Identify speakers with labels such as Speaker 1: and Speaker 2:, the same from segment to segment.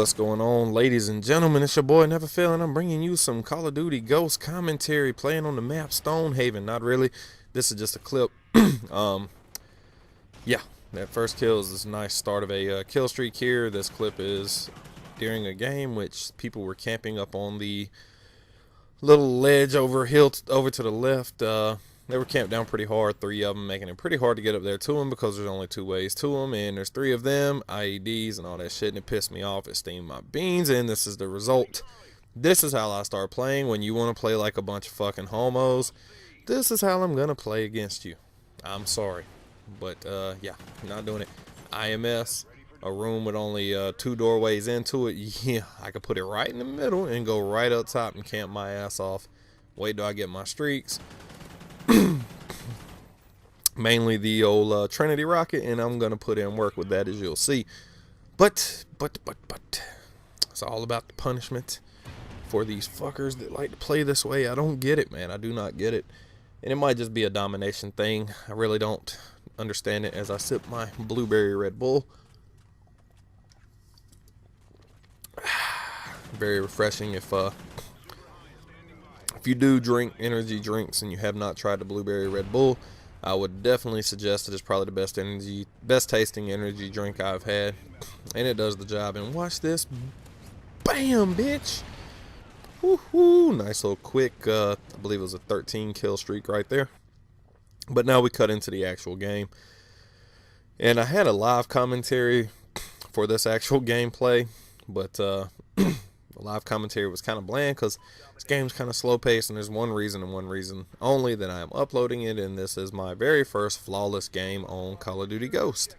Speaker 1: What's going on, ladies and gentlemen? It's your boy Neverfail, and I'm bringing you some Call of Duty Ghost Commentary playing on the map Stonehaven. Not really. This is just a clip. Yeah, that first kill is this nice start of a kill streak here. This clip is during a game which people were camping up on the little ledge over to the left. They were camped down pretty hard, 3 of them, making it pretty hard to get up there to them because there's only 2 ways to them, and there's 3 of them, IEDs and all that shit, and it pissed me off. It steamed my beans, and this is the result. This is how I start playing when you want to play like a bunch of fucking homos. This is how I'm gonna play against you. I'm sorry, but yeah, not doing it. IMS, a room with only 2 doorways into it. Yeah, I could put it right in the middle and go right up top and camp my ass off. Wait till I get my streaks. Mainly the old Trinity rocket, and I'm gonna put in work with that, as you'll see. But it's all about the punishment for these fuckers that like to play this way. I don't get it, man. I do not get it, and it might just be a domination thing. I really don't understand it as I sip my blueberry Red Bull. Very refreshing. If you do drink energy drinks and you have not tried the blueberry Red Bull, I would definitely suggest it. It's probably the best tasting energy drink I've had, and it does the job. And watch this, bam, bitch! Woohoo! Nice little quick. I believe it was a 13 kill streak right there. But now we cut into the actual game, and I had a live commentary for this actual gameplay, but the live commentary was kind of bland because this game's kind of slow paced, and there's one reason and one reason only that I am uploading it, and this is my very first flawless game on Call of Duty Ghost.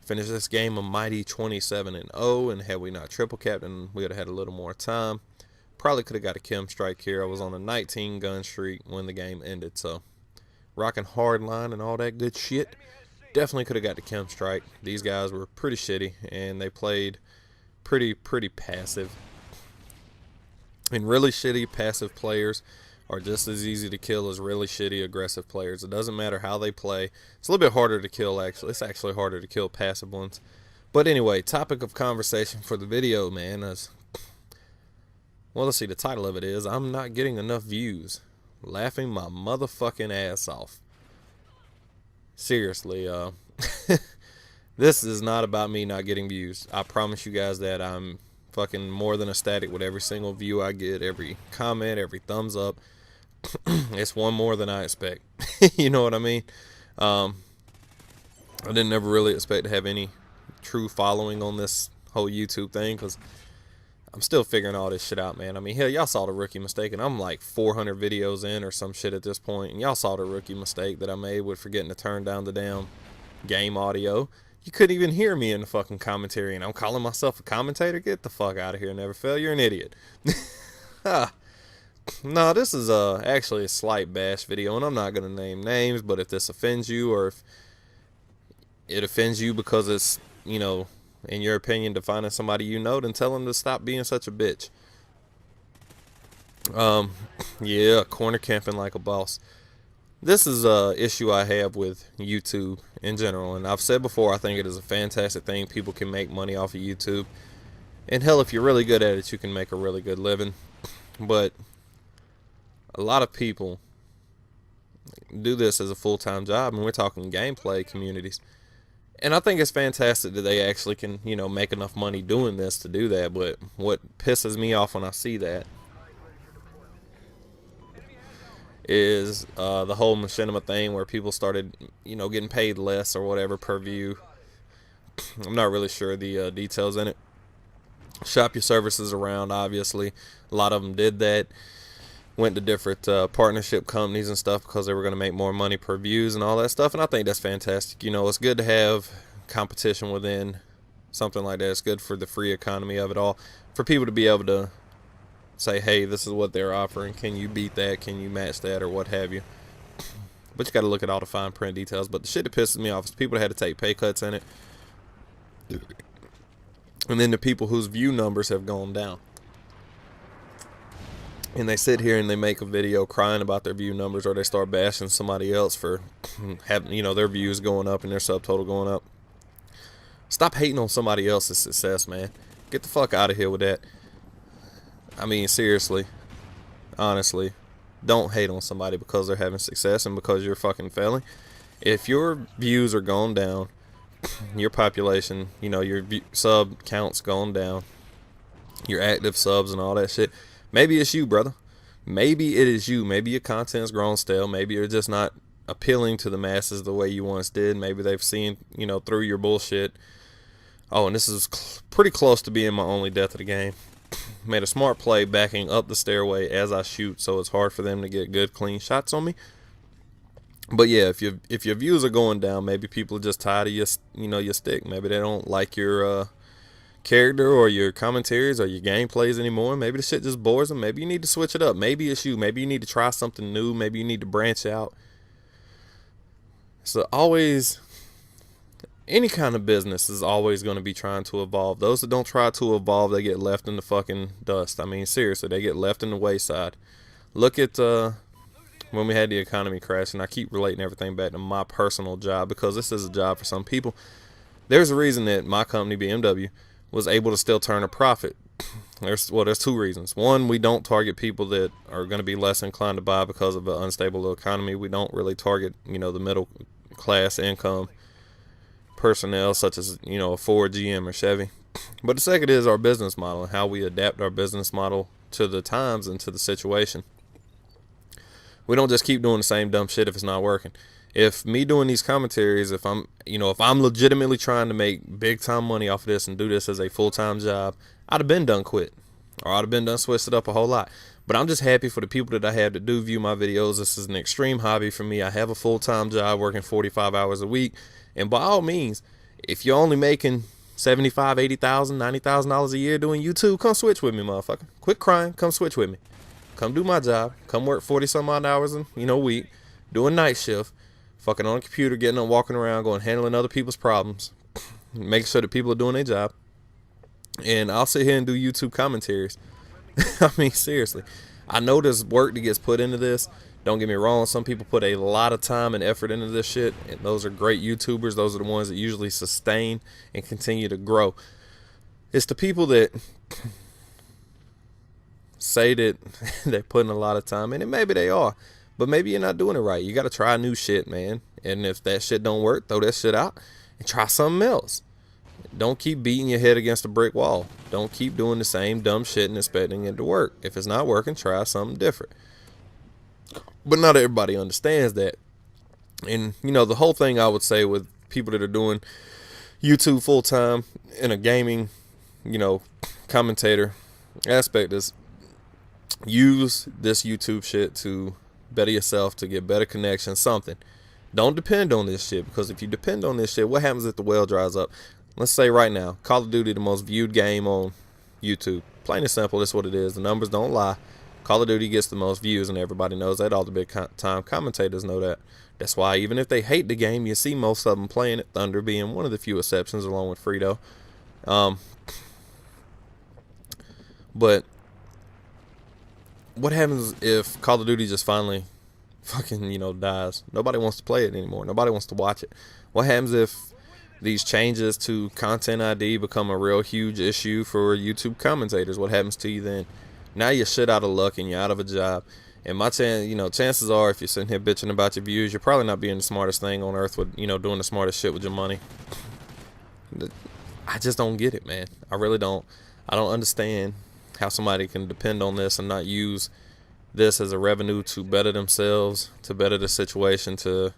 Speaker 1: Finished this game a mighty 27-0, and had we not triple capped, and we would have had a little more time, probably could have got a chem strike here. I was on a 19 gun streak when the game ended, so rocking hard line and all that good shit. Definitely could have got the chem strike. These guys were pretty shitty, and they played pretty passive. And really shitty passive players are just as easy to kill as really shitty aggressive players. It doesn't matter how they play. It's a little bit harder to kill, actually. It's actually harder to kill passive ones. But anyway, topic of conversation for the video, man, is, well, let's see, the title of it is, I'm not getting enough views. Laughing my motherfucking ass off. Seriously, this is not about me not getting views. I promise you guys that. I'm fucking more than ecstatic with every single view I get, every comment, every thumbs up. It's one more than I expect. You know what I mean? I didn't ever really expect to have any true following on this whole YouTube thing, because I'm still figuring all this shit out, man. I mean, hell, y'all saw the rookie mistake, and I'm like 400 videos in or some shit at this point, and y'all saw the rookie mistake that I made with forgetting to turn down the damn game audio. You couldn't even hear me in the fucking commentary, and I'm calling myself a commentator? Get the fuck out of here, Neverfail. You're an idiot. No, this is actually a slight bash video, and I'm not going to name names, but if this offends you, or if it offends you because it's, you know, in your opinion, defining somebody you know, then tell them to stop being such a bitch. Yeah, corner camping like a boss. This is a issue I have with YouTube in general, and I've said before, I think it is a fantastic thing. People can make money off of YouTube, and hell, if you're really good at it, you can make a really good living. But a lot of people do this as a full-time job, and we're talking gameplay communities. And I think it's fantastic that they actually can, you know, make enough money doing this to do that. But what pisses me off when I see that is the whole machinima thing, where people started, you know, getting paid less or whatever per view. I'm not really sure the details in it. Shop your services around, obviously. A lot of them did that. Went to different partnership companies and stuff because they were going to make more money per views and all that stuff. And I think that's fantastic. You know, it's good to have competition within something like that. It's good for the free economy of it all. For people to be able to say, hey, this is what they're offering. Can you beat that? Can you match that? Or what have you? But you got to look at all the fine print details. But the shit that pisses me off is people that had to take pay cuts in it. And then the people whose view numbers have gone down. And they sit here and they make a video crying about their view numbers, or they start bashing somebody else for having, you know, their views going up and their subtotal going up. Stop hating on somebody else's success, man. Get the fuck out of here with that. I mean, seriously, honestly, don't hate on somebody because they're having success and because you're fucking failing. If your views are going down, your population, your sub counts going down, your active subs and all that shit, maybe it's you, brother. Maybe it is you. Maybe your content's grown stale. Maybe you're just not appealing to the masses the way you once did. Maybe they've seen, through your bullshit. Oh, and this is pretty close to being my only death of the game. Made a smart play backing up the stairway as I shoot, so it's hard for them to get good, clean shots on me. But yeah, if your views are going down, maybe people are just tired of your stick. Maybe they don't like your character or your commentaries or your gameplays anymore. Maybe the shit just bores them. Maybe you need to switch it up. Maybe it's you. Maybe you need to try something new. Maybe you need to branch out. So always, any kind of business is always going to be trying to evolve. Those that don't try to evolve, they get left in the fucking dust. I mean, seriously, they get left in the wayside. Look at when we had the economy crash, and I keep relating everything back to my personal job because this is a job for some people. There's a reason that my company, BMW, was able to still turn a profit. There's two reasons. One, we don't target people that are going to be less inclined to buy because of an unstable economy. We don't really target, the middle class income personnel such as, a Ford, GM, or Chevy. But the second is our business model and how we adapt our business model to the times and to the situation. We don't just keep doing the same dumb shit if it's not working. If me doing these commentaries, if I'm legitimately trying to make big time money off of this and do this as a full-time job, I'd have been done quit, or I'd have been done switched it up a whole lot. But I'm just happy for the people that I have that do view my videos. This is an extreme hobby for me. I have a full-time job working 45 hours a week. And by all means, if you're only making $75,000, $80,000, $90,000 a year doing YouTube, come switch with me, motherfucker. Quit crying. Come switch with me. Come do my job. Come work 40 some odd hours a week, doing night shift, fucking on a computer, getting on, walking around, going handling other people's problems, making sure that people are doing their job. And I'll sit here and do YouTube commentaries. I mean, seriously, I know there's work that gets put into this. Don't get me wrong. Some people put a lot of time and effort into this shit, and those are great YouTubers. Those are the ones that usually sustain and continue to grow. It's the people that say that they're putting a lot of time in it. Maybe they are, but maybe you're not doing it right. You got to try new shit, man. And if that shit don't work, throw that shit out and try something else. Don't keep beating your head against a brick wall. Don't keep doing the same dumb shit and expecting it to work. If it's not working, try something different. But not everybody understands that. And, the whole thing I would say with people that are doing YouTube full time in a gaming, commentator aspect is use this YouTube shit to better yourself, to get better connections, something. Don't depend on this shit, because if you depend on this shit, what happens if the well dries up? Let's say right now, Call of Duty, the most viewed game on YouTube. Plain and simple, that's what it is. The numbers don't lie. Call of Duty gets the most views, and everybody knows that. All the big time commentators know that. That's why even if they hate the game, you see most of them playing it, Thunder being one of the few exceptions, along with Frito. But what happens if Call of Duty just finally fucking, dies? Nobody wants to play it anymore. Nobody wants to watch it. What happens if these changes to content ID become a real huge issue for YouTube commentators? What happens to you then? Now you're shit out of luck and you're out of a job. And chances are, if you're sitting here bitching about your views, you're probably not being the smartest thing on earth with, doing the smartest shit with your money. I just don't get it, man. I really don't. I don't understand how somebody can depend on this and not use this as a revenue to better themselves, to better the situation, to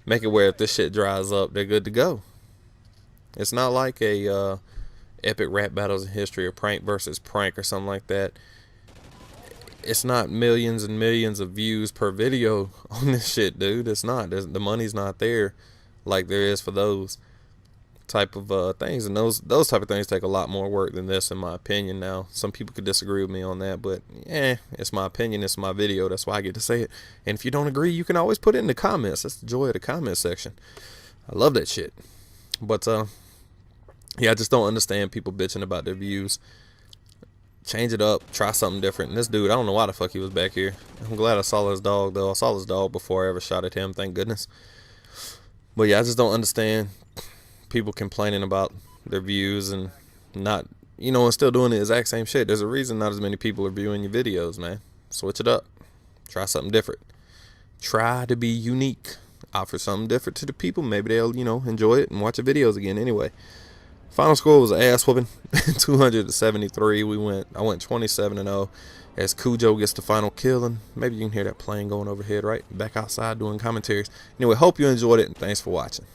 Speaker 1: make it where if this shit dries up, they're good to go. It's not like a epic rap battles in history or prank versus prank or something like that. It's not millions and millions of views per video on this shit, dude. It's not. The money's not there like there is for those type of things. And those type of things take a lot more work than this, in my opinion. Now, some people could disagree with me on that, but it's my opinion. It's my video. That's why I get to say it. And if you don't agree, you can always put it in the comments. That's the joy of the comment section. I love that shit. But I just don't understand people bitching about their views. Change it up. Try something different. And this dude, I don't know why the fuck he was back here. I'm glad I saw his dog, though. I saw his dog before I ever shot at him, thank goodness. But I just don't understand people complaining about their views and not, you know, and still doing the exact same shit. There's a reason not as many people are viewing your videos, man. Switch it up. Try something different. Try to be unique. Offer something different to the people. Maybe they'll, you know, enjoy it and watch your videos again anyway. Final score was an ass whooping, 200-73. I went 27-0 as Cujo gets the final kill, and maybe you can hear that plane going overhead right back outside doing commentaries. Anyway, hope you enjoyed it, and thanks for watching.